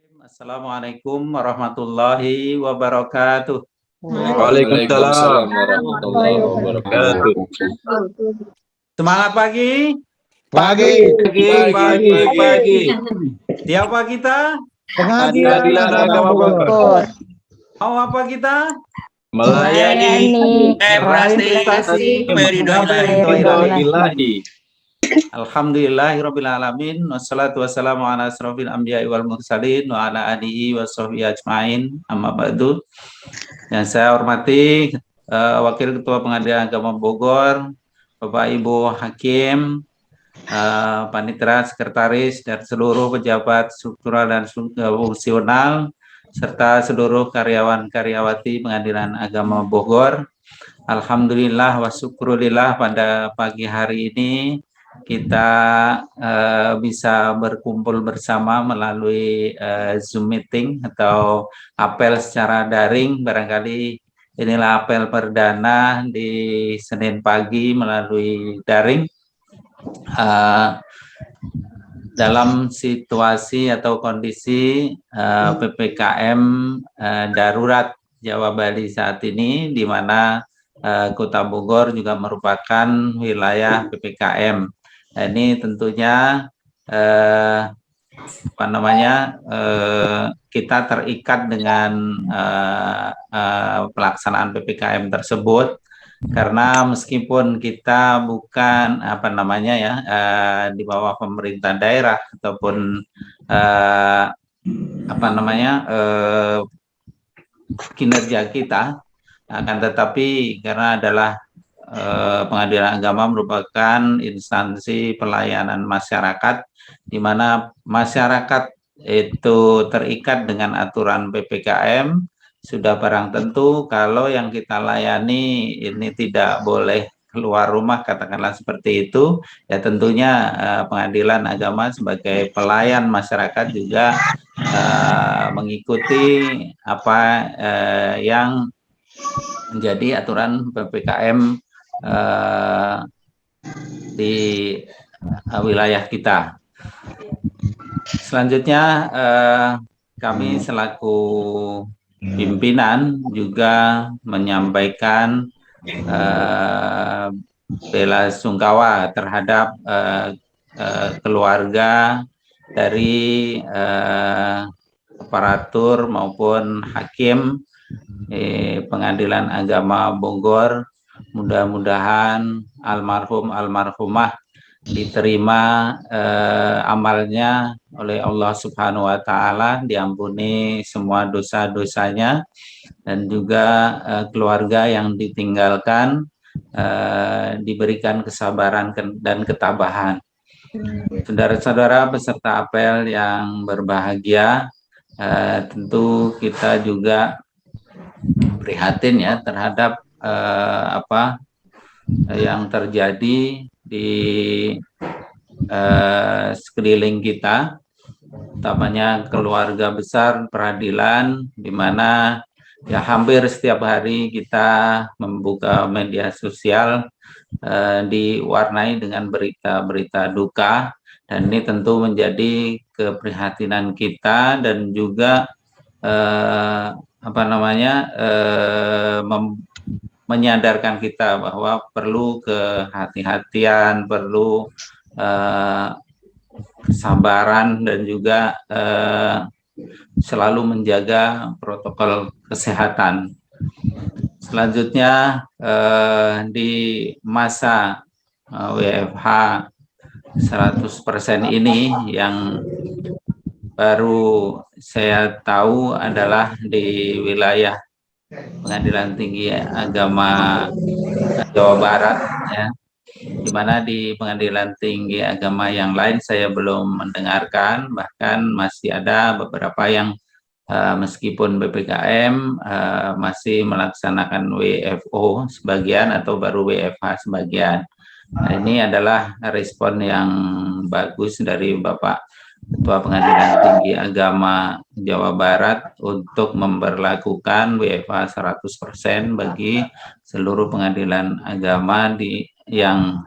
Assalamualaikum warahmatullahi wabarakatuh. Waalaikumsalam warahmatullahi wabarakatuh. Semangat pagi. Pagi. Siapa kita? Pengadilan Agama Bogor. Mau apa kita? Melayani prestasi ridho ilahi. Alhamdulillahirabbil alamin wassalatu wassalamu ala asrofil anbiya'i wal mursalin wa ala alihi washabbihi ajmain. Amma ba'du. Yang saya hormati Wakil Ketua Pengadilan Agama Bogor, Bapak Ibu Hakim, Panitera, Sekretaris, dan seluruh pejabat struktural dan fungsional, serta seluruh karyawan-karyawati Pengadilan Agama Bogor. Alhamdulillah wa syukurillah, pada pagi hari ini kita bisa berkumpul bersama melalui Zoom meeting atau apel secara daring. Barangkali inilah apel perdana di Senin pagi melalui daring. Dalam situasi atau kondisi PPKM darurat Jawa Bali saat ini, di mana Kota Bogor juga merupakan wilayah PPKM. Nah, ini tentunya kita terikat dengan pelaksanaan PPKM tersebut, karena meskipun kita bukan di bawah pemerintah daerah ataupun kinerja kita, akan tetapi karena adalah Pengadilan Agama merupakan instansi pelayanan masyarakat, di mana masyarakat itu terikat dengan aturan PPKM. Sudah barang tentu kalau yang kita layani ini tidak boleh keluar rumah, katakanlah seperti itu, ya tentunya Pengadilan Agama sebagai pelayan masyarakat juga mengikuti apa yang menjadi aturan PPKM di wilayah kita. Selanjutnya kami selaku pimpinan juga menyampaikan bela sungkawa terhadap keluarga dari aparatur maupun hakim Pengadilan Agama Bogor. Mudah-mudahan almarhumah diterima amalnya oleh Allah Subhanahu wa Ta'ala, diampuni semua dosa-dosanya, dan juga keluarga yang ditinggalkan diberikan kesabaran dan ketabahan. Saudara-saudara peserta apel yang berbahagia, tentu kita juga prihatin ya terhadap apa yang terjadi di sekeliling kita, utamanya keluarga besar peradilan, di mana ya hampir setiap hari kita membuka media sosial diwarnai dengan berita-berita duka, dan ini tentu menjadi keprihatinan kita dan juga menyadarkan kita bahwa perlu kehati-hatian, perlu kesabaran, dan juga selalu menjaga protokol kesehatan. Selanjutnya di masa WFH 100% ini, yang baru saya tahu adalah di wilayah Pengadilan Tinggi Agama Jawa Barat, ya, di mana di Pengadilan Tinggi Agama yang lain saya belum mendengarkan, bahkan masih ada beberapa yang meskipun PPKM masih melaksanakan WFO sebagian atau baru WFH sebagian. Nah, ini adalah respon yang bagus dari Bapak Ketua Pengadilan Tinggi Agama Jawa Barat untuk memberlakukan WFH 100% bagi seluruh pengadilan agama yang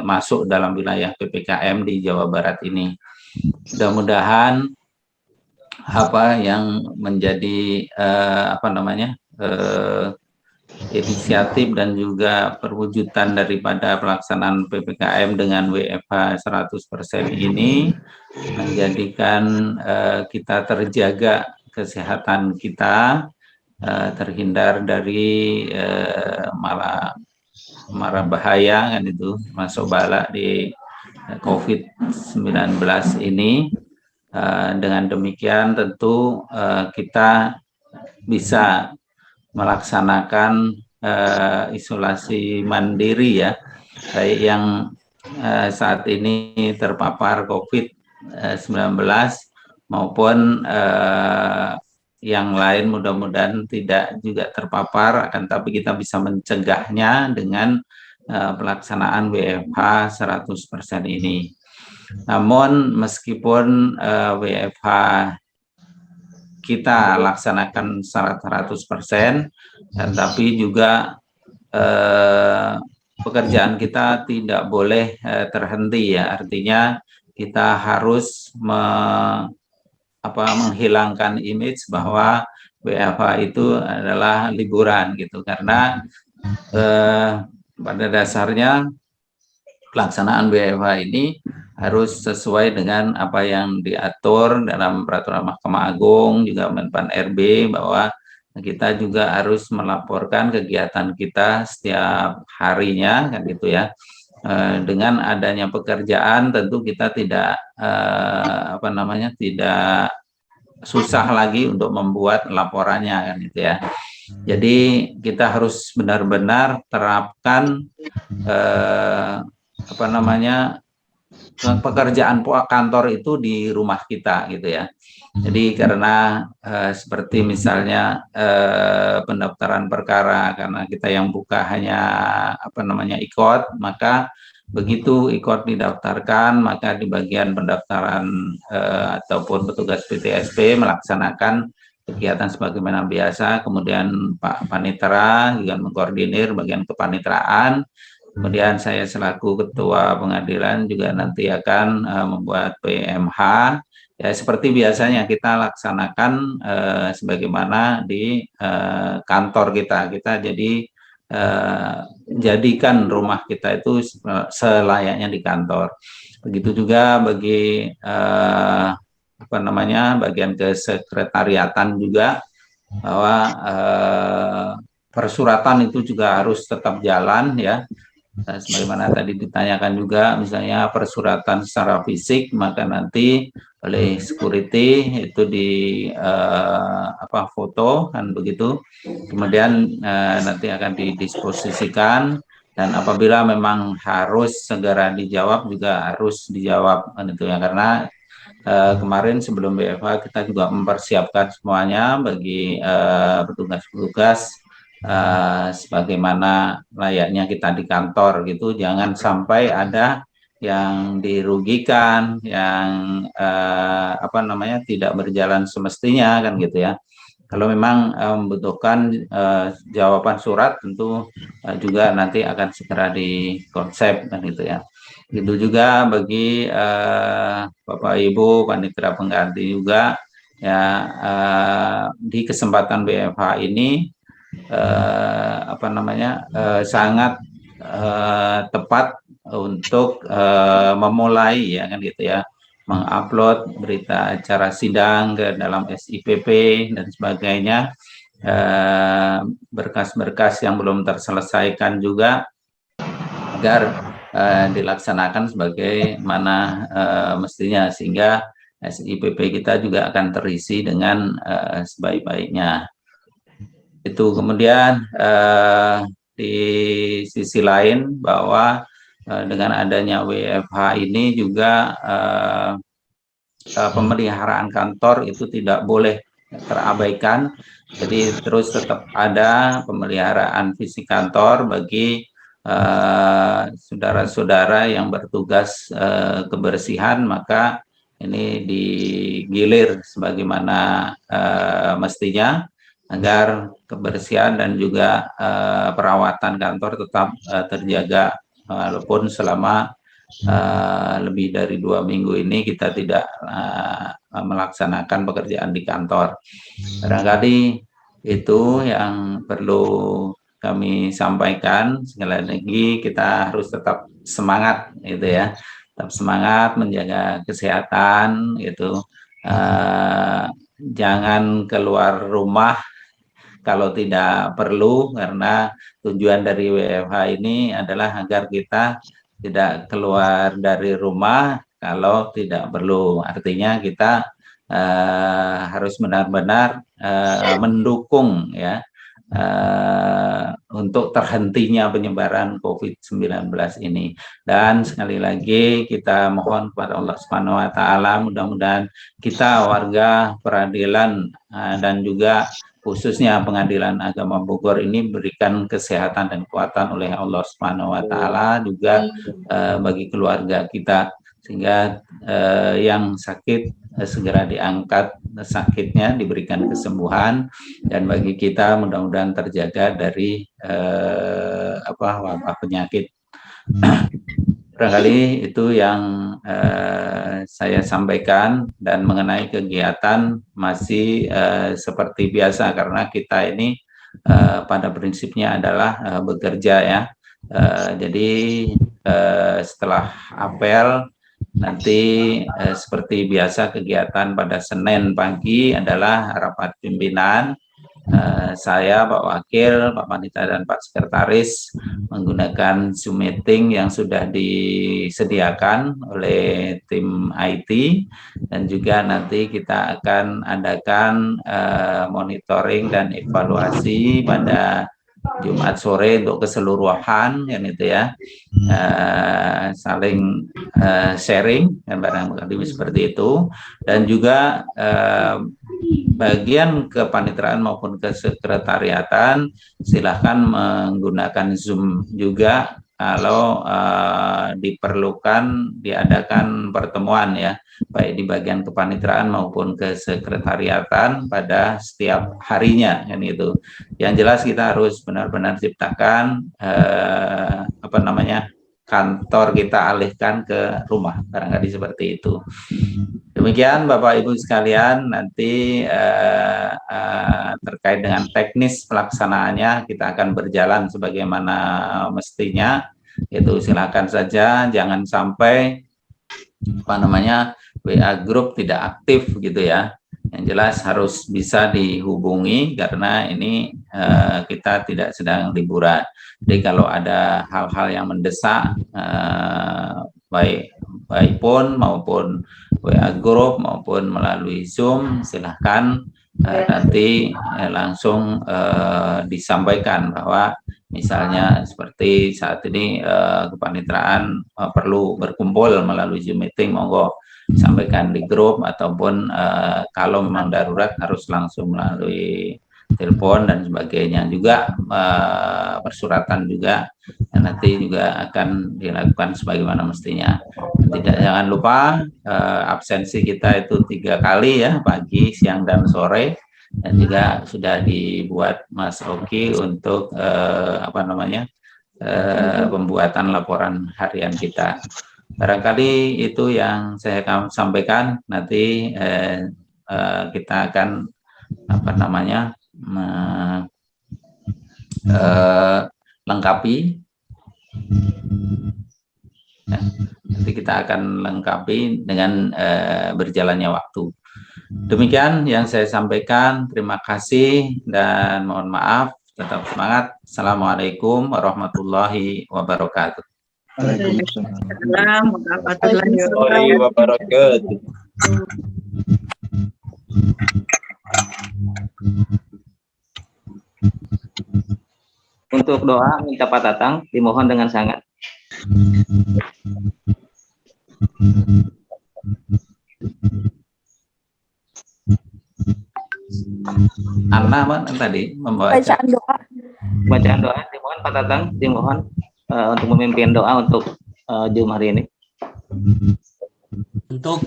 masuk dalam wilayah PPKM di Jawa Barat ini. Mudah-mudahan apa yang menjadi apa namanya inisiatif dan juga perwujudan daripada pelaksanaan PPKM dengan WFH 100% ini menjadikan kita terjaga kesehatan kita, terhindar dari mara bahaya kan itu masuk bala di COVID-19 ini. Dengan demikian tentu kita bisa melaksanakan isolasi mandiri ya, baik yang saat ini terpapar COVID-19 maupun yang lain mudah-mudahan tidak juga terpapar, akan tapi kita bisa mencegahnya dengan pelaksanaan WFH 100% ini. Namun meskipun WFH kita laksanakan 100%, tapi juga pekerjaan kita tidak boleh terhenti ya. Artinya kita harus menghilangkan image bahwa WFH itu adalah liburan gitu, karena pada dasarnya pelaksanaan WFH ini harus sesuai dengan apa yang diatur dalam peraturan Mahkamah Agung, juga Menpan RB, bahwa kita juga harus melaporkan kegiatan kita setiap harinya kan gitu ya. Dengan adanya pekerjaan tentu kita tidak tidak susah lagi untuk membuat laporannya kan gitu ya. Jadi kita harus benar-benar terapkan pekerjaan kantor itu di rumah kita gitu ya. Jadi karena seperti misalnya pendaftaran perkara, karena kita yang buka hanya IKOT, maka begitu IKOT didaftarkan, maka di bagian pendaftaran ataupun petugas PTSP melaksanakan kegiatan sebagaimana biasa, kemudian Pak Panitera juga mengkoordinir bagian kepanitraan. Kemudian saya selaku ketua pengadilan juga nanti akan membuat PMH ya, seperti biasanya kita laksanakan sebagaimana di kantor kita. Kita jadi jadikan rumah kita itu selayaknya di kantor. Begitu juga bagi bagian kesekretariatan juga, bahwa persuratan itu juga harus tetap jalan ya. Sebagaimana tadi ditanyakan juga, misalnya persuratan secara fisik, maka nanti oleh security itu di foto kan begitu, kemudian nanti akan didisposisikan, dan apabila memang harus segera dijawab juga harus dijawab kan itu ya, karena kemarin sebelum BFH kita juga mempersiapkan semuanya bagi petugas-petugas sebagaimana layaknya kita di kantor gitu. Jangan sampai ada yang dirugikan, yang tidak berjalan semestinya kan gitu ya. Kalau memang membutuhkan jawaban surat, tentu juga nanti akan segera dikonsep kan gitu ya. Itu juga bagi Bapak Ibu Panitera Pengganti juga ya, di kesempatan BFH ini sangat tepat untuk memulai ya kan gitu ya, mengupload berita acara sidang ke dalam SIPP dan sebagainya, berkas-berkas yang belum terselesaikan juga agar dilaksanakan sebagaimana mestinya, sehingga SIPP kita juga akan terisi dengan sebaik-baiknya. Itu kemudian di sisi lain bahwa dengan adanya WFH ini juga pemeliharaan kantor itu tidak boleh terabaikan. Jadi terus tetap ada pemeliharaan fisik kantor bagi saudara-saudara yang bertugas kebersihan, maka ini digilir sebagaimana mestinya, agar kebersihan dan juga perawatan kantor tetap terjaga walaupun selama lebih dari 2 minggu ini kita tidak melaksanakan pekerjaan di kantor. Barangkali itu yang perlu kami sampaikan. Sekali lagi kita harus tetap semangat gitu ya, tetap semangat menjaga kesehatan gitu. Jangan keluar rumah kalau tidak perlu, karena tujuan dari WFH ini adalah agar kita tidak keluar dari rumah kalau tidak perlu. Artinya kita harus benar-benar mendukung ya untuk terhentinya penyebaran COVID-19 ini. Dan sekali lagi kita mohon kepada Allah Subhanahu wa taala, mudah-mudahan kita warga peradilan dan juga khususnya Pengadilan Agama Bogor ini berikan kesehatan dan kekuatan oleh Allah Subhanahu wa taala, juga bagi keluarga kita, sehingga yang sakit segera diangkat sakitnya, diberikan kesembuhan, dan bagi kita mudah-mudahan terjaga dari wabah penyakit. Barangkali itu yang saya sampaikan. Dan mengenai kegiatan masih seperti biasa, karena kita ini pada prinsipnya adalah bekerja ya. Jadi setelah apel nanti seperti biasa kegiatan pada Senin pagi adalah rapat pimpinan. Saya, Pak Wakil, Pak Panita, dan Pak Sekretaris menggunakan Zoom meeting yang sudah disediakan oleh tim IT, dan juga nanti kita akan adakan monitoring dan evaluasi pada Jumat sore untuk keseluruhan, kan itu ya, saling sharing dan barangkali seperti itu. Dan juga bagian kepaniteraan maupun kesekretariatan silahkan menggunakan Zoom juga kalau diperlukan diadakan pertemuan ya, baik di bagian kepaniteraan maupun kesekretariatan pada setiap harinya, kan itu. Yang jelas kita harus benar-benar ciptakan kantor kita alihkan ke rumah, barangkali seperti itu. Demikian Bapak Ibu sekalian, nanti terkait dengan teknis pelaksanaannya kita akan berjalan sebagaimana mestinya. Itu silakan saja, jangan sampai WA group tidak aktif gitu ya. Yang jelas harus bisa dihubungi karena ini kita tidak sedang liburan. Jadi kalau ada hal-hal yang mendesak, baik phone maupun WA group maupun melalui Zoom, silahkan nanti langsung disampaikan bahwa misalnya seperti saat ini kepanitraan perlu berkumpul melalui Zoom meeting, monggo sampaikan di grup, ataupun kalau memang darurat harus langsung melalui telepon dan sebagainya. Juga persuratan juga nanti juga akan dilakukan sebagaimana mestinya. Jangan lupa absensi kita itu 3 kali ya, pagi, siang, dan sore. Dan juga sudah dibuat Mas Oki untuk pembuatan laporan harian kita. Barangkali itu yang saya sampaikan. Nanti kita akan lengkapi. Nanti kita akan lengkapi dengan berjalannya waktu. Demikian yang saya sampaikan. Terima kasih dan mohon maaf. Tetap semangat. Assalamualaikum warahmatullahi wabarakatuh. Waalaikumsalam warahmatullahi wabarakatuh. Untuk doa minta Pak Tatang dimohon dengan sangat. Anna tadi membaca Bacaan doa dimohon Pak Tatang, dimohon untuk memimpin doa untuk Zoom hari ini. Untuk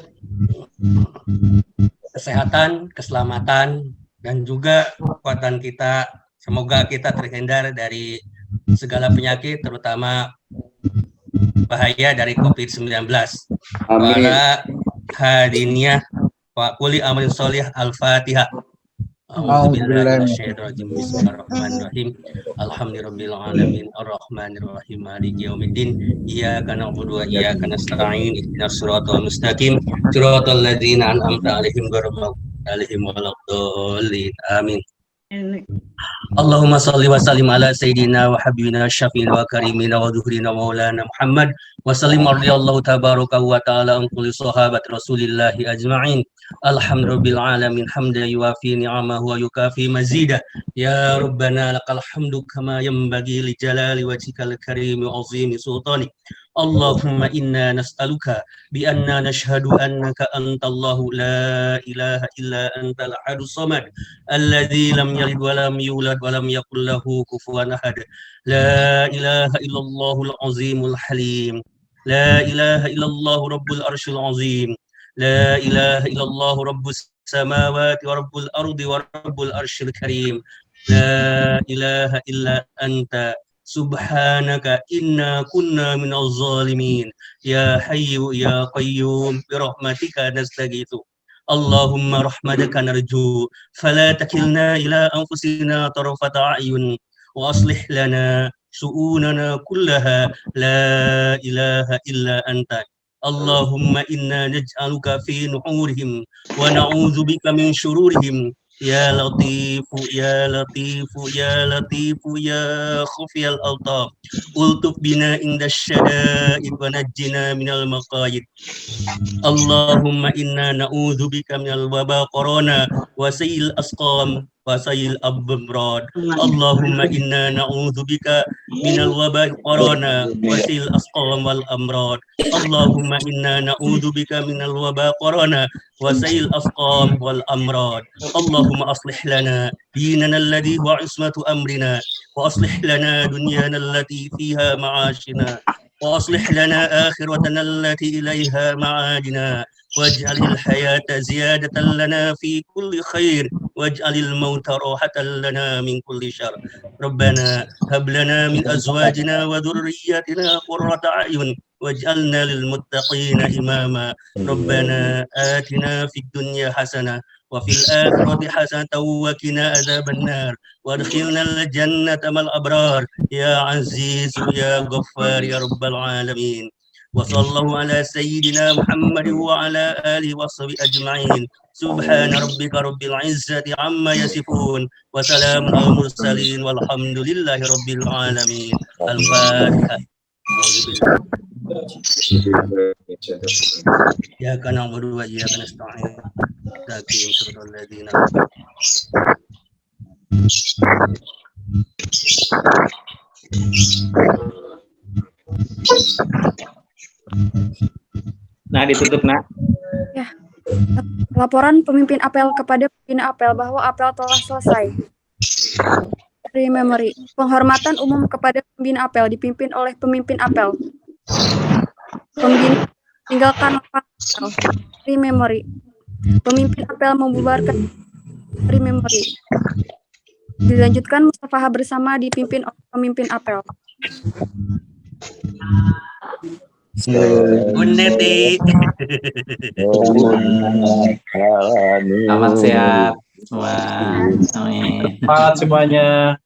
kesehatan, keselamatan, dan juga kekuatan kita, semoga kita terhindar dari segala penyakit, terutama bahaya dari COVID-19. Amin. Para hadiniyah wa quli amalin sholih al-Fatihah. A'udzubillahiminasyaitonirrajim. Bismillahirrahmanirrahim. Alhamdulillahirabbil alamin arrahmanir rahim maliki yaumiddin. Iyyaka na'budu wa iyyaka nasta'in. Ihdinas siratal mustaqim. Siratal ladzina an'amta 'alaihim ghairil maghdubi 'alaihim waladdallin. Amin. Allahumma salli wa sallim ala sayyidina wa habibina syafi'ina wa karimina wa zuhrina maulana Muhammad wa sallim radhiyallahu tabaraka wa ta'ala an kulli sahabat rasulillahi ajma'in. Alhamdulillah alamin hamdan yuwafi ni'amahu wa yukafi mazidah. Ya Rabbana lakal hamdu kama yanbaghi li jalali wajhikal karim wa azimi sultani. Allahumma inna nas'aluka bi anna nashhadu annaka antallahu la ilaha illa antal ahadus samad alladzi lam yalid wa lam yulad wa lam yakul lahu kufuwan ahad. La ilaha illallahul azimul halim. La ilaha illallah rabbul arsyil azim. La ilaha illallah rabbus samawati wa rabbul ardi wa rabbul arsyil karim. La ilaha illa anta subhanaka inna kunna minaz zalimin. Ya hayyu ya qayyum bi rahmatika nastaghitsu. Allahumma rahmataka narju fala takilna ila anfusina tarfata a'yun wa aslih lana su'unana kullaha la ilaha illa anta. Allahumma inna naj'aluka fi nuhurihim wa na'udzu bika min syururihim. Ya Latifu, Ya Latifu, Ya Latifu, Ya Khufiyal Altaf. Ultuf bina inda syada'id wa najjina minal maqayid. Allahumma inna na'udzu bika minal waba corona wa sayil asqam wa sayil abbrad. Allahumma inna na'udzu bika minal waba corona wa sayil asqam wal amrad. Allahumma inna na'udzu bika minal waba corona wa sayil asqam wal amrad. Allahumma aslih lana dinana alladhi huwa ismatu amrina wa aslih lana dunyana allati fiha ma'ashina wa aslih lana akhiratana allati ilayha ma'adina waj'alil hayata ziyadatan lana fi kulli khair waj'alil mauta rahatan lana min kulli syarr. Rabbana hab lana min azwajina wa dhurriyyatina qurrata a'yun waj'alna lil muttaqina imama. Rabbana atina fid dunya hasanah wa fil akhirati hasanatan wa qina adzabannar وادخلنا الجنة مع الأبرار يا عزيز يا غفار يا رب العالمين. وصلى الله على سيدنا محمد وعلى آله وصحبه أجمعين. سبحان ربك رب العزة عما يصفون وسلام على المرسلين والحمد لله رب العالمين. الفاتحة. إياك نعبد وإياك نستعين. لكن صراط الذين Nah, ditutup, nak. Ya. Laporan pemimpin apel kepada pimpinan apel bahwa apel telah selesai. Memory. Penghormatan umum kepada pimpinan apel dipimpin oleh pemimpin apel. Pembina tinggalkan apel. Memory. Pemimpin apel membubarkan memory. Dilanjutkan musyawarah bersama dipimpin oleh pemimpin apel. Uneti. Selamat sehat semua. Amin. Selamat semuanya.